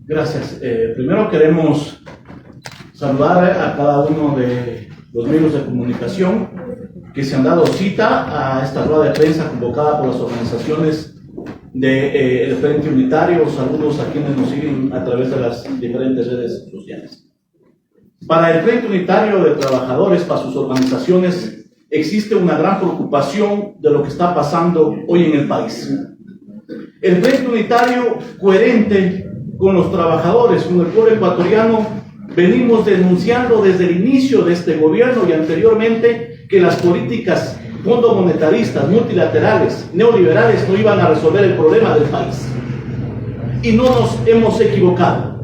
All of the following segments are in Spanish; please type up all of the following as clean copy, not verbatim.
Gracias. Primero queremos saludar a cada uno de los medios de comunicación que se han dado cita a esta rueda de prensa convocada por las organizaciones del Frente Unitario. Saludos a quienes nos siguen a través de las diferentes redes sociales. Para el Frente Unitario de Trabajadores, para sus organizaciones, existe una gran preocupación de lo que está pasando hoy en el país. El Frente Unitario, coherente con los trabajadores, con el pueblo ecuatoriano, venimos denunciando desde el inicio de este gobierno y anteriormente que las políticas fondomonetaristas, multilaterales, neoliberales no iban a resolver el problema del país. Y no nos hemos equivocado.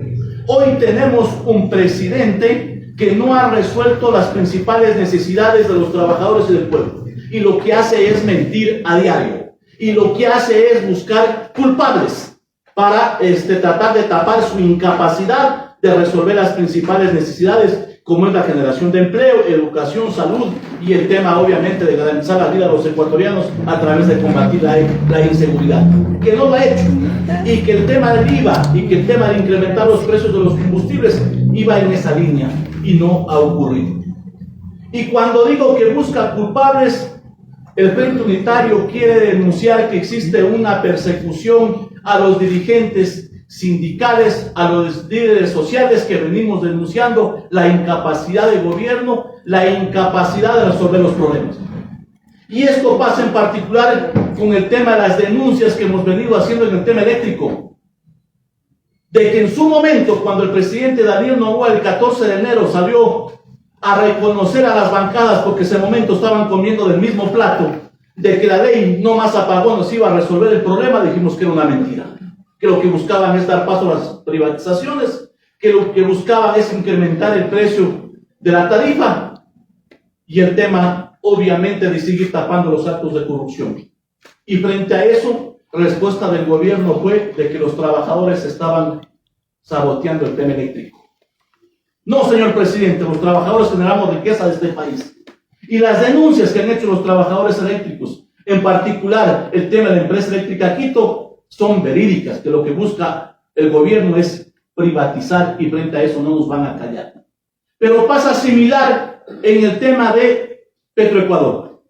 Hoy tenemos un presidente que no ha resuelto las principales necesidades de los trabajadores y del pueblo. Y lo que hace es mentir a diario. Y lo que hace es buscar culpables para tratar de tapar su incapacidad de resolver las principales necesidades, como es la generación de empleo, educación, salud y el tema, obviamente, de garantizar la vida a los ecuatorianos a través de combatir la inseguridad, que no lo ha hecho, y que el tema del IVA y que el tema de incrementar los precios de los combustibles iba en esa línea y no ha ocurrido. Y cuando digo que busca culpables, el Frente Unitario quiere denunciar que existe una persecución a los dirigentes sindicales, a los líderes sociales que venimos denunciando la incapacidad del gobierno, la incapacidad de resolver los problemas. Y esto pasa en particular con el tema de las denuncias que hemos venido haciendo en el tema eléctrico. De que en su momento, cuando el presidente Daniel Noboa el 14 de enero salió a reconocer a las bancadas porque en ese momento estaban comiendo del mismo plato, de que la ley no más apagones iba a resolver el problema, dijimos que era una mentira. Que lo que buscaban es dar paso a las privatizaciones, que lo que buscaban es incrementar el precio de la tarifa y el tema, obviamente, de seguir tapando los actos de corrupción. Y frente a eso, la respuesta del gobierno fue de que los trabajadores estaban saboteando el tema eléctrico. No, señor presidente, los trabajadores generamos riqueza de este país. Y las denuncias que han hecho los trabajadores eléctricos, en particular el tema de la empresa eléctrica Quito, son verídicas, que lo que busca el gobierno es privatizar y frente a eso no nos van a callar. Pero pasa similar en el tema de Petroecuador.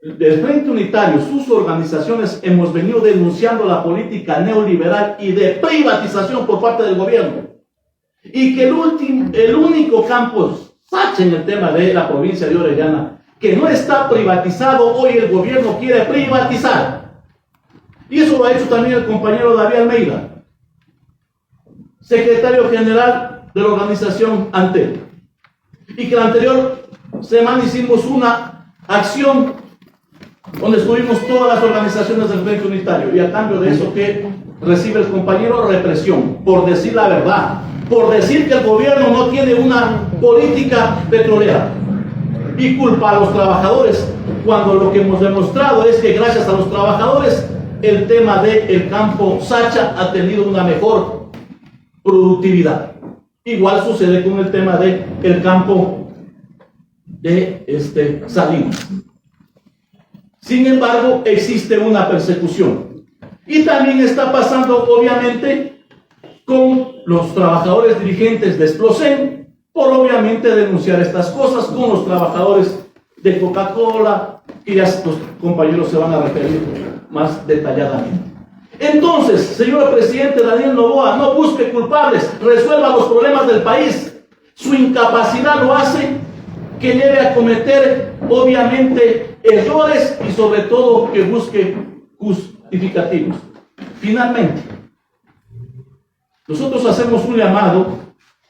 Del Frente Unitario, sus organizaciones, hemos venido denunciando la política neoliberal y de privatización por parte del gobierno. Y que el único campo Sacha en el tema de la provincia de Orellana, que no está privatizado, hoy el gobierno quiere privatizar. Y eso lo ha hecho también el compañero David Almeida, secretario general de la organización ANTEL. Y que la anterior semana hicimos una acción donde estuvimos todas las organizaciones del Frente Unitario. Y a cambio de eso, ¿qué recibe el compañero? Represión, por decir la verdad. Por decir que el gobierno no tiene una política petrolera y culpa a los trabajadores, cuando lo que hemos demostrado es que gracias a los trabajadores el tema del campo Sacha ha tenido una mejor productividad. Igual sucede con el tema del campo de Salinas. Sin embargo, existe una persecución y también está pasando, obviamente, con los trabajadores dirigentes de Explosen, por obviamente denunciar estas cosas, con los trabajadores de Coca-Cola, que ya los compañeros se van a referir más detalladamente. Entonces, señor presidente Daniel Noboa, no busque culpables, resuelva los problemas del país. Su incapacidad lo hace que lleve a cometer, obviamente, errores y sobre todo que busque justificativos. Finalmente, nosotros hacemos un llamado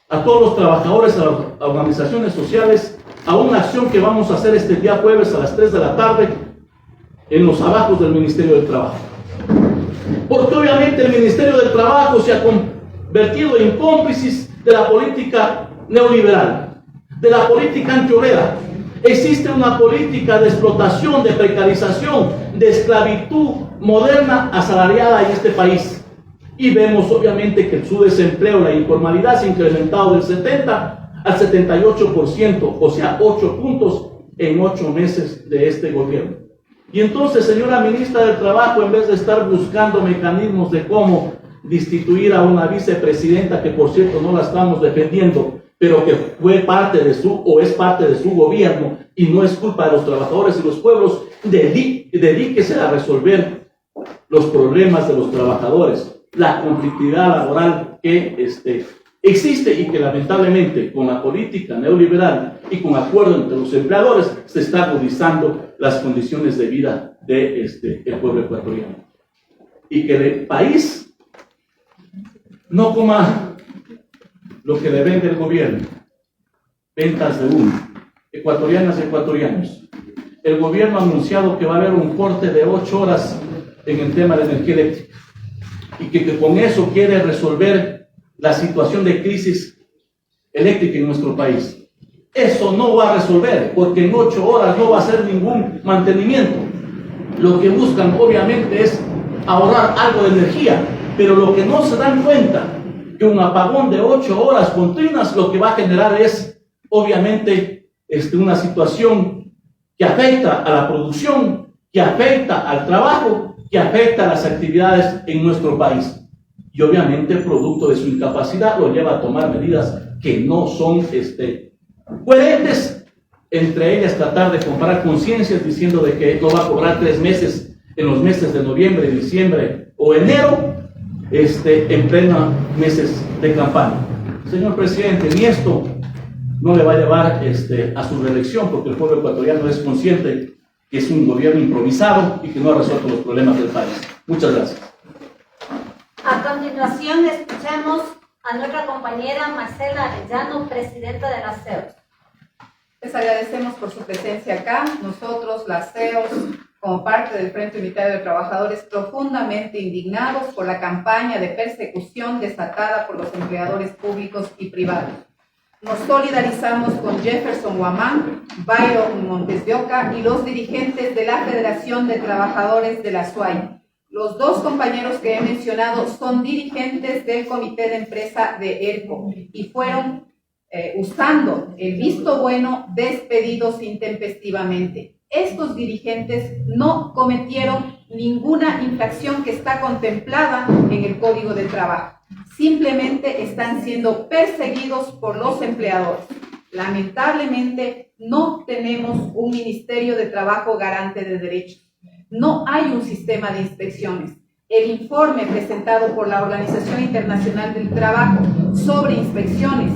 a todos los trabajadores, a las organizaciones sociales, a una acción que vamos a hacer este día jueves a las 3 de la tarde en los abajos del Ministerio del Trabajo. Porque obviamente el Ministerio del Trabajo se ha convertido en cómplices de la política neoliberal, de la política antiobrera. Existe una política de explotación, de precarización, de esclavitud moderna asalariada en este país. Y vemos obviamente que su desempleo, la informalidad se ha incrementado del 70 al 78%, o sea, 8 puntos en 8 meses de este gobierno. Y entonces, señora ministra del Trabajo, en vez de estar buscando mecanismos de cómo destituir a una vicepresidenta que, por cierto, no la estamos defendiendo, pero que fue parte de su, o es parte de su gobierno, y no es culpa de los trabajadores y los pueblos, dedíquese a resolver los problemas de los trabajadores, la conflictividad laboral que existe y que lamentablemente con la política neoliberal y con acuerdo entre los empleadores se está agudizando las condiciones de vida de el pueblo ecuatoriano. Y que el país no coma lo que le vende el gobierno, ventas de humo, ecuatorianas y ecuatorianos. El gobierno ha anunciado que va a haber un corte de 8 horas en el tema de energía eléctrica y que con eso quiere resolver la situación de crisis eléctrica en nuestro país. Eso no va a resolver, porque en 8 horas no va a hacer ningún mantenimiento. Lo que buscan obviamente es ahorrar algo de energía, pero lo que no se dan cuenta, que un apagón de 8 horas continuas lo que va a generar es obviamente una situación que afecta a la producción, que afecta al trabajo, que afecta a las actividades en nuestro país. Y obviamente producto de su incapacidad lo lleva a tomar medidas que no son coherentes, entre ellas tratar de comprar conciencias diciendo de que no va a cobrar 3 meses en los meses de noviembre, diciembre o enero, en pleno meses de campaña. Señor presidente, ni esto no le va a llevar a su reelección, porque el pueblo ecuatoriano es consciente que es un gobierno improvisado y que no ha resuelto los problemas del país. Muchas gracias. A continuación, escuchemos a nuestra compañera Marcela Arellano, presidenta de las CEOs. Les agradecemos por su presencia acá. Nosotros, las CEOs, como parte del Frente Unitario de Trabajadores, profundamente indignados por la campaña de persecución desatada por los empleadores públicos y privados. Nos solidarizamos con Jefferson Huamán, Byron Montes de Oca y los dirigentes de la Federación de Trabajadores de la SUAY. Los 2 compañeros que he mencionado son dirigentes del comité de empresa de ERCO y fueron, usando el visto bueno, despedidos intempestivamente. Estos dirigentes no cometieron ninguna infracción que está contemplada en el Código de Trabajo. Simplemente están siendo perseguidos por los empleadores. Lamentablemente, no tenemos un Ministerio de Trabajo garante de derechos. No hay un sistema de inspecciones. El informe presentado por la Organización Internacional del Trabajo sobre inspecciones,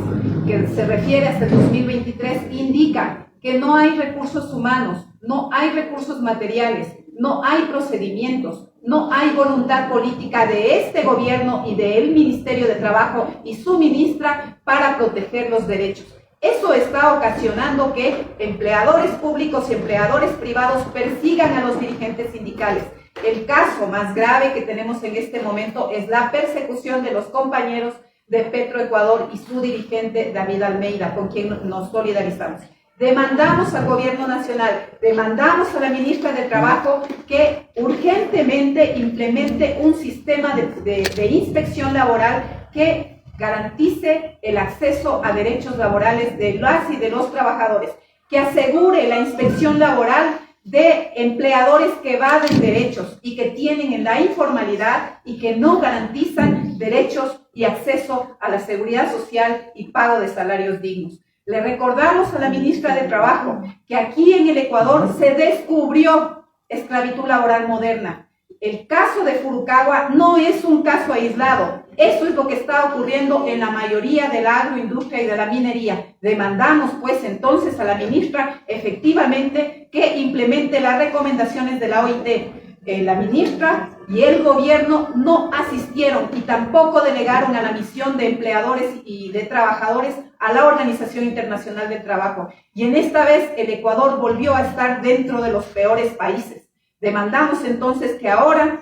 que se refiere hasta el 2023, indica que no hay recursos humanos, no hay recursos materiales, no hay procedimientos, no hay voluntad política de este gobierno y del Ministerio de Trabajo y su ministra para proteger los derechos. Eso está ocasionando que empleadores públicos y empleadores privados persigan a los dirigentes sindicales. El caso más grave que tenemos en este momento es la persecución de los compañeros de Petroecuador y su dirigente David Almeida, con quien nos solidarizamos. Demandamos al gobierno nacional, demandamos a la ministra de Trabajo que urgentemente implemente un sistema de inspección laboral que garantice el acceso a derechos laborales de las y de los trabajadores, que asegure la inspección laboral de empleadores que evaden derechos y que tienen en la informalidad y que no garantizan derechos y acceso a la seguridad social y pago de salarios dignos. Le recordamos a la ministra de Trabajo que aquí en el Ecuador se descubrió esclavitud laboral moderna. El caso de Furukawa no es un caso aislado. Eso es lo que está ocurriendo en la mayoría de la agroindustria y de la minería. Demandamos, pues, entonces a la ministra efectivamente que implemente las recomendaciones de la OIT. La ministra y el gobierno no asistieron y tampoco delegaron a la misión de empleadores y de trabajadores a la Organización Internacional del Trabajo. Y en esta vez el Ecuador volvió a estar dentro de los peores países. Demandamos entonces que ahora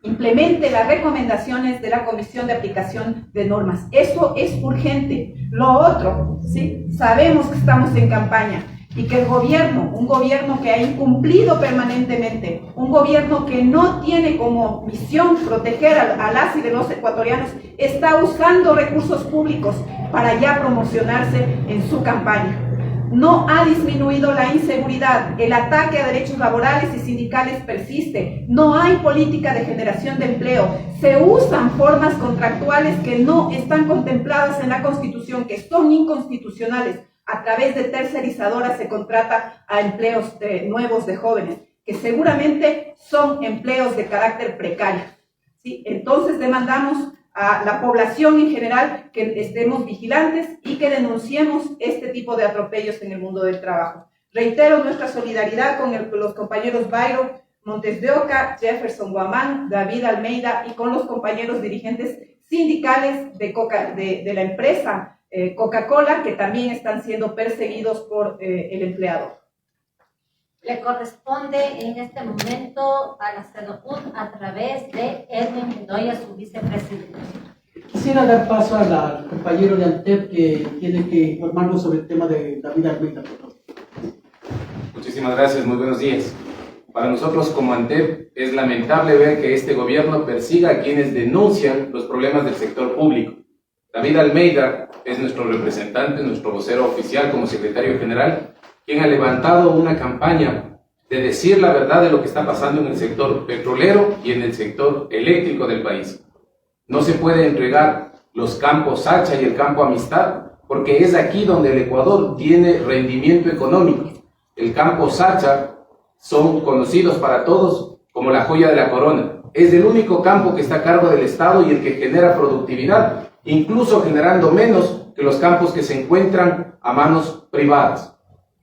implemente las recomendaciones de la Comisión de Aplicación de Normas. Eso es urgente. Lo otro, ¿sí? Sabemos que estamos en campaña y que el gobierno, un gobierno que ha incumplido permanentemente, un gobierno que no tiene como misión proteger a las y de los ecuatorianos, está usando recursos públicos para ya promocionarse en su campaña. No ha disminuido la inseguridad, el ataque a derechos laborales y sindicales persiste, no hay política de generación de empleo, se usan formas contractuales que no están contempladas en la Constitución, que son inconstitucionales. A través de tercerizadoras se contrata a empleos nuevos de jóvenes, que seguramente son empleos de carácter precario, ¿sí? Entonces demandamos a la población en general que estemos vigilantes y que denunciemos este tipo de atropellos en el mundo del trabajo. Reitero nuestra solidaridad con los compañeros Byron Montes de Oca, Jefferson Guamán, David Almeida y con los compañeros dirigentes sindicales de la empresa Coca-Cola, que también están siendo perseguidos por el empleador. Le corresponde en este momento a la CEDOCUN a través de Edwin Bedoya, su vicepresidente. Quisiera dar paso al compañero de ANTEP que tiene que informarnos sobre el tema de David Almeida, por favor. Muchísimas gracias, muy buenos días. Para nosotros como ANTEP es lamentable ver que este gobierno persiga a quienes denuncian los problemas del sector público. David Almeida es nuestro representante, nuestro vocero oficial como secretario general, quien ha levantado una campaña de decir la verdad de lo que está pasando en el sector petrolero y en el sector eléctrico del país. No se puede entregar los campos Sacha y el campo Amistad, porque es aquí donde el Ecuador tiene rendimiento económico. El campo Sacha son conocidos para todos como la joya de la corona. Es el único campo que está a cargo del Estado y el que genera productividad, incluso generando menos que los campos que se encuentran a manos privadas.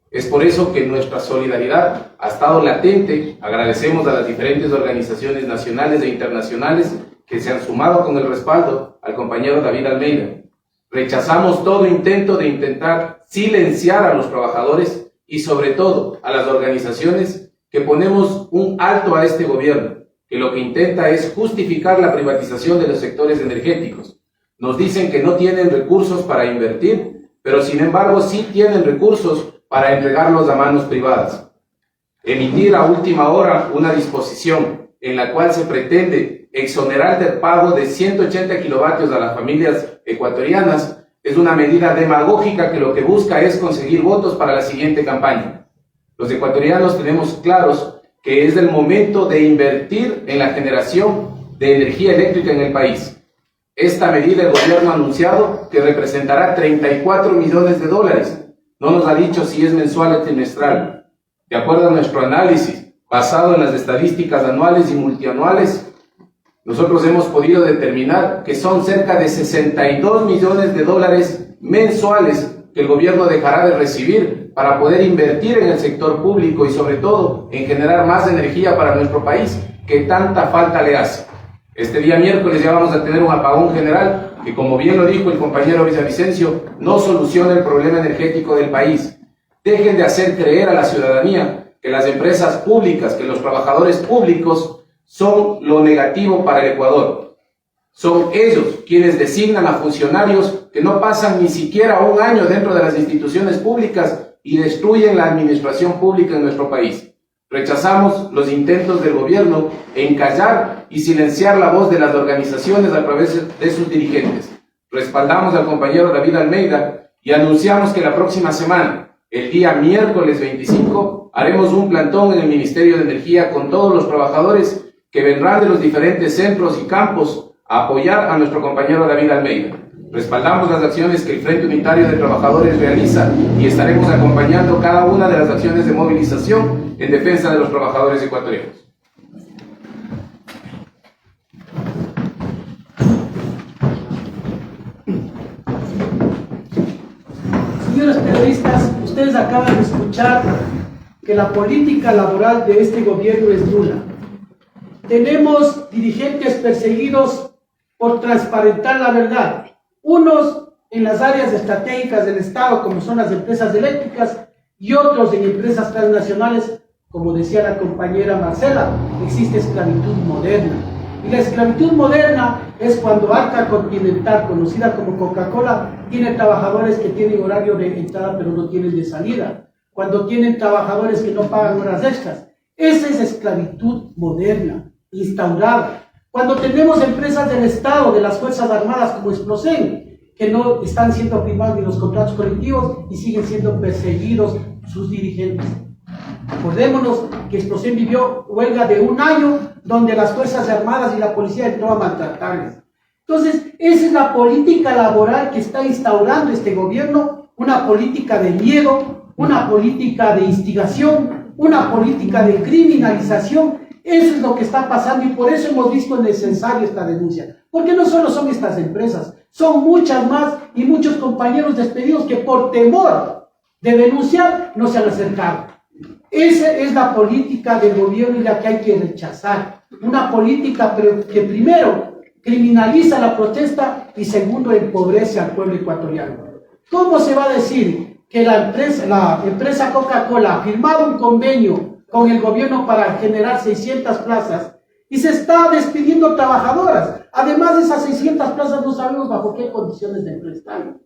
Es por eso que nuestra solidaridad ha estado latente. Agradecemos a las diferentes organizaciones nacionales e internacionales que se han sumado con el respaldo al compañero David Almeida. Rechazamos todo intento de intentar silenciar a los trabajadores y sobre todo a las organizaciones que ponemos un alto a este gobierno, que lo que intenta es justificar la privatización de los sectores energéticos. Nos dicen que no tienen recursos para invertir, pero sin embargo sí tienen recursos para entregarlos a manos privadas. Emitir a última hora una disposición en la cual se pretende exonerar del pago de 180 kilovatios a las familias ecuatorianas es una medida demagógica que lo que busca es conseguir votos para la siguiente campaña. Los ecuatorianos tenemos claros que es el momento de invertir en la generación de energía eléctrica en el país. Esta medida el gobierno ha anunciado que representará 34 millones de dólares. No nos ha dicho si es mensual o trimestral. De acuerdo a nuestro análisis, basado en las estadísticas anuales y multianuales, nosotros hemos podido determinar que son cerca de 62 millones de dólares mensuales que el gobierno dejará de recibir para poder invertir en el sector público y sobre todo en generar más energía para nuestro país, que tanta falta le hace. Este día miércoles ya vamos a tener un apagón general que, como bien lo dijo el compañero Villavicencio, no soluciona el problema energético del país. Dejen de hacer creer a la ciudadanía que las empresas públicas, que los trabajadores públicos son lo negativo para el Ecuador. Son ellos quienes designan a funcionarios que no pasan ni siquiera un año dentro de las instituciones públicas y destruyen la administración pública en nuestro país. Rechazamos los intentos del gobierno en callar y silenciar la voz de las organizaciones a través de sus dirigentes. Respaldamos al compañero David Almeida y anunciamos que la próxima semana, el día miércoles 25, haremos un plantón en el Ministerio de Energía con todos los trabajadores que vendrán de los diferentes centros y campos a apoyar a nuestro compañero David Almeida. Respaldamos las acciones que el Frente Unitario de Trabajadores realiza y estaremos acompañando cada una de las acciones de movilización en defensa de los trabajadores ecuatorianos. Señores periodistas, ustedes acaban de escuchar que la política laboral de este gobierno es nula. Tenemos dirigentes perseguidos por transparentar la verdad. Unos en las áreas estratégicas del Estado, como son las empresas eléctricas, y otros en empresas transnacionales, como decía la compañera Marcela, existe esclavitud moderna. Y la esclavitud moderna es cuando Arca Continental, conocida como Coca-Cola, tiene trabajadores que tienen horario de entrada pero no tienen de salida. Cuando tienen trabajadores que no pagan horas extras. Esa es esclavitud moderna, instaurada. Cuando tenemos empresas del Estado, de las Fuerzas Armadas como Explosen, que no están siendo firmados ni los contratos colectivos y siguen siendo perseguidos sus dirigentes. Acordémonos que Explosión vivió huelga de 1 año donde las Fuerzas Armadas y la policía entró a maltratarles. Entonces, esa es la política laboral que está instaurando este gobierno, una política de miedo, una política de instigación, una política de criminalización. Eso es lo que está pasando y por eso hemos visto necesaria esta denuncia. Porque no solo son estas empresas, son muchas más y muchos compañeros despedidos que por temor de denunciar no se han acercado. Esa es la política del gobierno y la que hay que rechazar. Una política que primero criminaliza la protesta y segundo empobrece al pueblo ecuatoriano. ¿Cómo se va a decir que la empresa Coca-Cola ha firmado un convenio con el gobierno para generar 600 plazas y se está despidiendo trabajadoras? Además de esas 600 plazas no sabemos bajo qué condiciones de empleo están.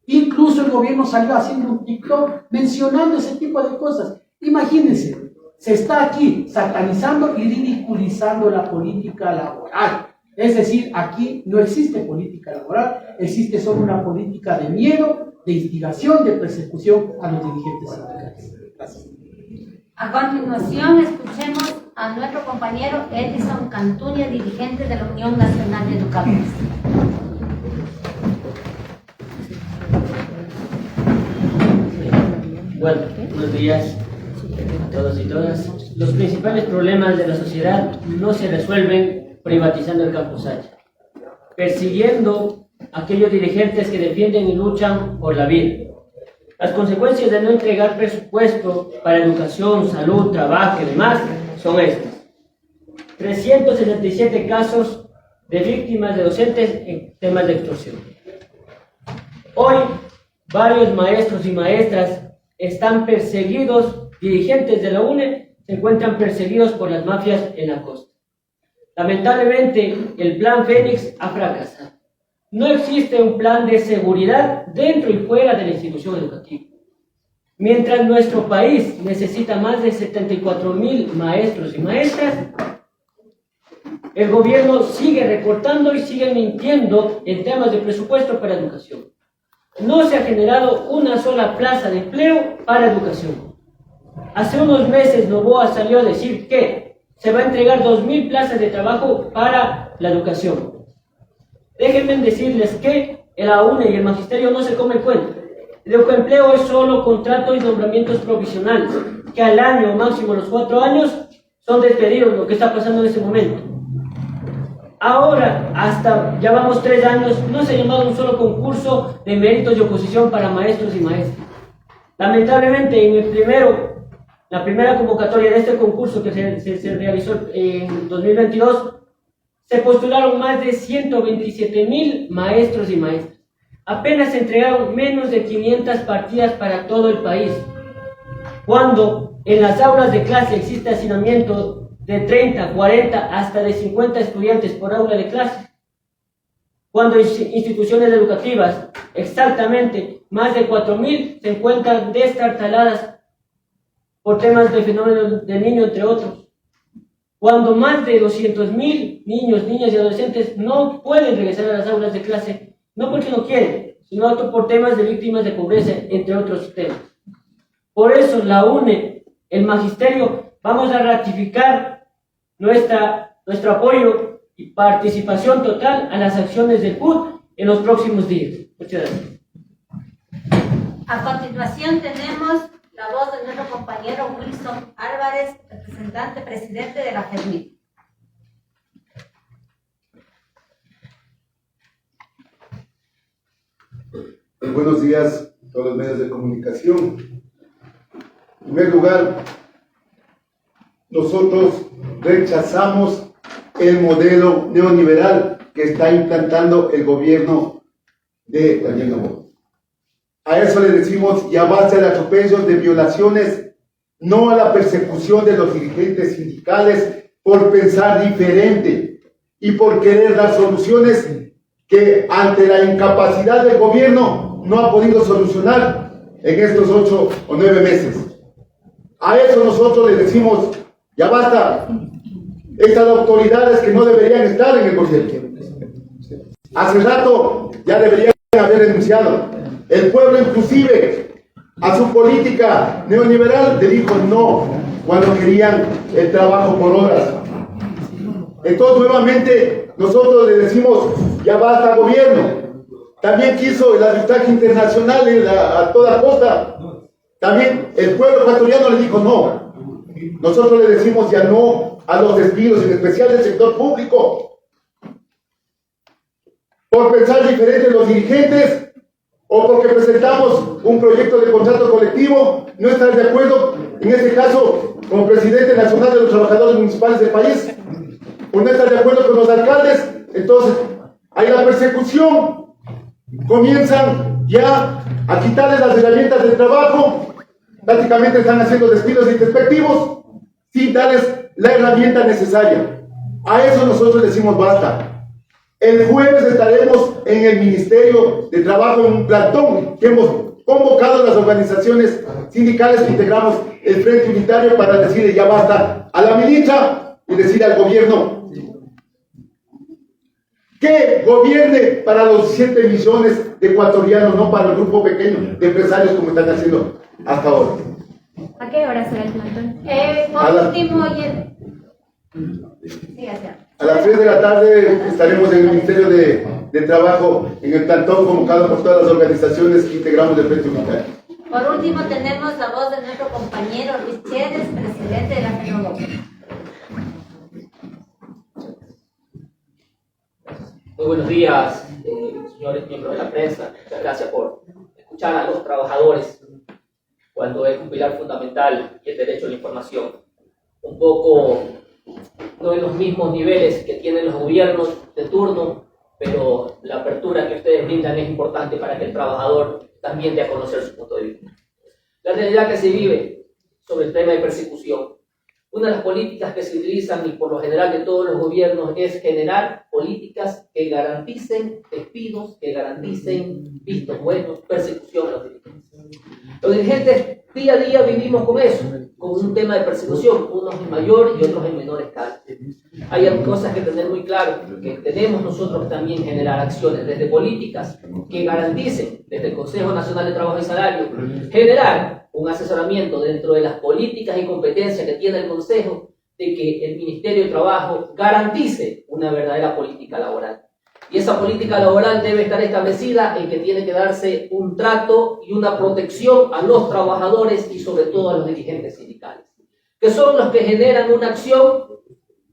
Incluso el gobierno salió haciendo un TikTok mencionando ese tipo de cosas. Imagínense, se está aquí satanizando y ridiculizando la política laboral. Es decir, aquí no existe política laboral, existe solo una política de miedo, de instigación, de persecución a los dirigentes sindicales. Gracias. A continuación, escuchemos a nuestro compañero Edison Cantuña, dirigente de la Unión Nacional de Educadores. Bueno, buenos días a todos y todas. Los principales problemas de la sociedad no se resuelven privatizando el Campus Hacha, persiguiendo a aquellos dirigentes que defienden y luchan por la vida. Las consecuencias de no entregar presupuesto para educación, salud, trabajo y demás son estas. 367 casos de víctimas de docentes en temas de extorsión. Hoy, varios maestros y maestras están perseguidos, dirigentes de la UNE se encuentran perseguidos por las mafias en la costa. Lamentablemente, el Plan Fénix ha fracasado. No existe un plan de seguridad dentro y fuera de la institución educativa. Mientras nuestro país necesita más de 74,000 maestros y maestras, el gobierno sigue recortando y sigue mintiendo en temas de presupuesto para educación. No se ha generado una sola plaza de empleo para educación. Hace unos meses Noboa salió a decir que se va a entregar 2,000 plazas de trabajo para la educación. Déjenme decirles que la UNE y el magisterio no se comen cuenta. El empleo es solo contratos y nombramientos provisionales, que al año, máximo los 4 años, son despedidos, lo que está pasando en este momento. Ahora, hasta ya vamos 3 años, no se ha llamado un solo concurso de méritos y oposición para maestros y maestras. Lamentablemente, la primera convocatoria de este concurso que se realizó en 2022, se postularon más de 127,000 maestros y maestras. Apenas se entregaron menos de 500 partidas para todo el país. Cuando en las aulas de clase existe hacinamiento de 30, 40, hasta de 50 estudiantes por aula de clase. Cuando instituciones educativas, exactamente más de 4,000, se encuentran destartaladas por temas de fenómenos de niño, entre otros. Cuando más de 200,000 niños, niñas y adolescentes no pueden regresar a las aulas de clase, no porque no quieren, sino por temas de víctimas de pobreza, entre otros temas. Por eso la UNE, el magisterio, vamos a ratificar nuestro apoyo y participación total a las acciones del PUT en los próximos días. Muchas gracias. A continuación tenemos la voz de nuestro compañero Wilson Álvarez, representante presidente de la FEDMIT. Buenos días a todos los medios de comunicación. En primer lugar, nosotros rechazamos el modelo neoliberal que está implantando el gobierno de Daniel Noboa. A eso le decimos ya basta de atropellos, de violaciones, no a la persecución de los dirigentes sindicales por pensar diferente y por querer dar soluciones que ante la incapacidad del gobierno no ha podido solucionar en estos 8 o 9 meses. A eso nosotros le decimos ya basta. Estas autoridades que no deberían estar en el gobierno. Hace rato ya deberían haber denunciado. El pueblo inclusive a su política neoliberal le dijo no cuando querían el trabajo por horas. Entonces nuevamente nosotros le decimos ya basta gobierno. También quiso el arbitraje internacional a toda costa. También el pueblo ecuatoriano le dijo no. Nosotros le decimos ya no a los despidos, en especial del sector público. Por pensar diferente los dirigentes o porque presentamos un proyecto de contrato colectivo, no estar de acuerdo, en este caso, como presidente nacional de los trabajadores municipales del país, o no estar de acuerdo con los alcaldes, entonces hay la persecución, comienzan ya a quitarles las herramientas del trabajo, prácticamente están haciendo despidos intempestivos, sin darles la herramienta necesaria. A eso nosotros decimos basta. El jueves estaremos en el Ministerio de Trabajo en un plantón que hemos convocado a las organizaciones sindicales que integramos el Frente Unitario para decirle ya basta a la ministra y decirle al gobierno que gobierne para los 7 millones de ecuatorianos, no para el grupo pequeño de empresarios como están haciendo hasta ahora. ¿A qué hora será el plantón? Por último, A las 3 de la tarde estaremos en el Ministerio de Trabajo, en el plantón convocado por todas las organizaciones que integramos el Frente Unitario. Por último, tenemos la voz de nuestro compañero Luis Chedes, presidente de la FENOGO. Muy buenos días, señores miembros de la prensa. Muchas gracias por escuchar a los trabajadores cuando es un pilar fundamental y el derecho a la información. Un poco no en los mismos niveles que tienen los gobiernos de turno, pero la apertura que ustedes brindan es importante para que el trabajador también dé a conocer su punto de vista. La realidad que se vive sobre el tema de persecución. Una de las políticas que se utilizan y por lo general de todos los gobiernos es generar políticas que garanticen despidos, que garanticen vistos buenos, persecución a los dirigentes. Los dirigentes día a día vivimos con eso, con un tema de persecución, unos en mayor y otros en menor escala. Hay cosas que tener muy claro, que tenemos nosotros también generar acciones desde políticas que garanticen, desde el Consejo Nacional de Trabajo y Salario, generar un asesoramiento dentro de las políticas y competencias que tiene el Consejo de que el Ministerio de Trabajo garantice una verdadera política laboral. Y esa política laboral debe estar establecida en que tiene que darse un trato y una protección a los trabajadores y sobre todo a los dirigentes sindicales, que son los que generan una acción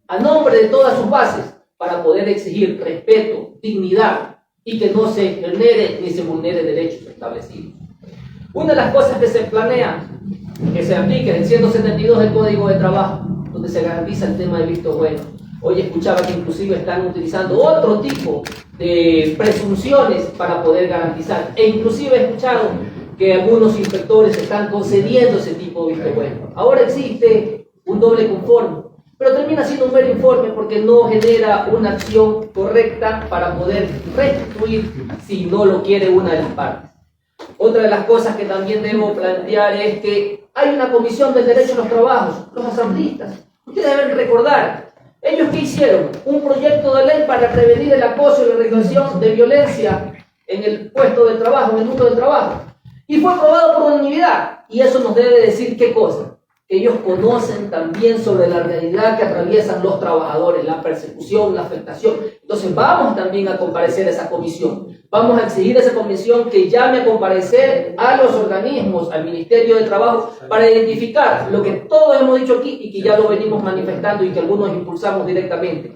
a nombre de todas sus bases para poder exigir respeto, dignidad y que no se genere ni se vulnere derechos establecidos. Una de las cosas que se planea que se aplique en el 172 del Código de Trabajo, donde se garantiza el tema de visto bueno. Hoy escuchaba que inclusive están utilizando otro tipo de presunciones para poder garantizar. E inclusive he escuchado que algunos inspectores están concediendo ese tipo de visto bueno. Ahora existe un doble conforme, pero termina siendo un mero informe porque no genera una acción correcta para poder restituir si no lo quiere una de las partes. Otra de las cosas que también debo plantear es que hay una comisión del derecho a los trabajos, los asambleístas. Ustedes deben recordar, ¿ellos qué hicieron? Un proyecto de ley para prevenir el acoso y la realización de violencia en el puesto de trabajo, en el mundo del trabajo. Y fue aprobado por unanimidad. Y eso nos debe decir qué cosa. Que ellos conocen también sobre la realidad que atraviesan los trabajadores, la persecución, la afectación. Entonces vamos también a comparecer a esa comisión. Vamos a exigir a esa comisión que llame a comparecer a los organismos, al Ministerio de Trabajo, para identificar lo que todos hemos dicho aquí y que ya lo venimos manifestando y que algunos impulsamos directamente.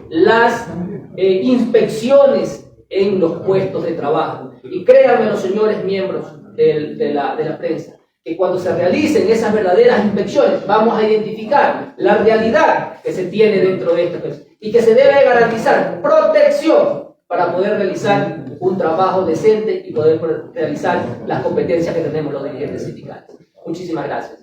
Las inspecciones en los puestos de trabajo. Y créanme los señores miembros de la prensa, que cuando se realicen esas verdaderas inspecciones vamos a identificar la realidad que se tiene dentro de esta y que se debe garantizar protección para poder realizar un trabajo decente y poder realizar las competencias que tenemos los dirigentes sindicales. Muchísimas gracias.